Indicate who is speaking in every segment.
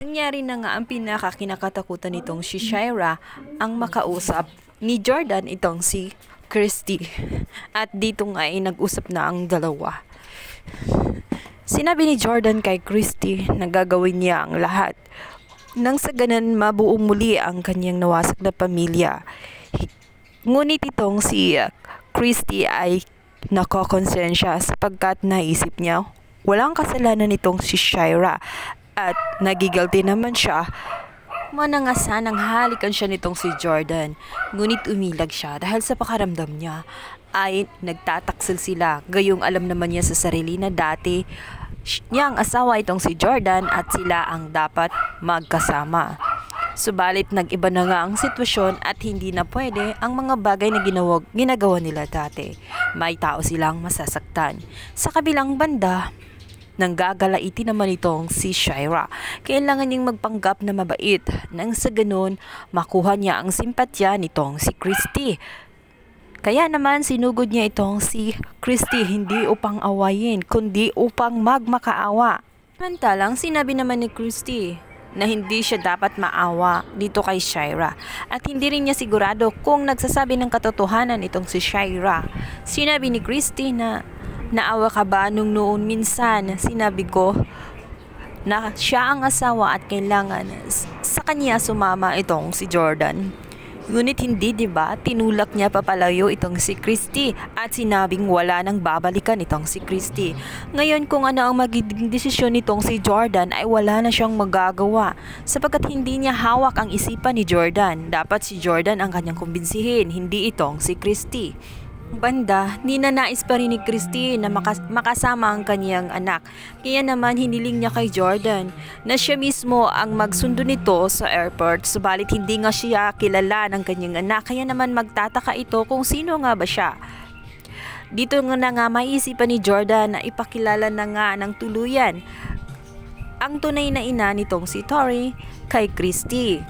Speaker 1: Nangyari na nga ang pinakakinakatakutan nitong si Shira ang makausap ni Jordan itong si Christy. At dito nga ay nag-usap na ang dalawa. Sinabi ni Jordan kay Christy na gagawin niya ang lahat nang sa ganan mabuo muli ang kanyang nawasak na pamilya. Ngunit itong si Christy ay nakokonsensya sapagkat naisip niya walang kasalanan nitong si Shira at nagigilty naman siya. Manangasanang halikan siya nitong si Jordan, ngunit umilag siya dahil sa pakaramdam niya ay nagtataksil sila. Gayong alam naman niya sa sarili na dati niyang asawa itong si Jordan at sila ang dapat magkasama. Subalit nag-iba na nga ang sitwasyon at hindi na pwede ang mga bagay na ginagawa nila dati. May tao silang masasaktan. Sa kabilang banda, nanggagalaiti naman itong si Shira. Kailangan niyang magpanggap na mabait nang sa ganun makuha niya ang simpatya nitong si Christy. Kaya naman sinugod niya itong si Christy hindi upang awayin kundi upang magmakaawa. Samantalang sinabi naman ni Christy na hindi siya dapat maawa dito kay Shira at hindi rin niya sigurado kung nagsasabi ng katotohanan itong si Shira. Sinabi ni Christy na naawa ka ba nung noon minsan sinabi ko na siya ang asawa at kailangan sa kanya sumama itong si Jordan. Ngunit hindi, diba? Tinulak niya papalayo itong si Christy at sinabing wala nang babalikan itong si Christy. Ngayon kung ano ang magiging desisyon nitong si Jordan ay wala na siyang magagawa sapagkat hindi niya hawak ang isipan ni Jordan. Dapat si Jordan ang kanyang kumbinsihin, hindi itong si Christy. Banda, ninanais pa rin ni Christy na makasama ang kanyang anak. Kaya naman hiniling niya kay Jordan na siya mismo ang magsundo nito sa airport. Subalit hindi nga siya kilala ng kanyang anak. Kaya naman magtataka ito kung sino nga ba siya. Dito nga na nga maiisipan ni Jordan na ipakilala na nga ng tuluyan ang tunay na ina nitong si Tori kay Christy.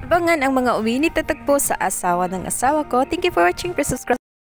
Speaker 1: Abangan ang mga uminit na tagpo sa Asawa ng Asawa Ko. Thank you for watching. Please subscribe.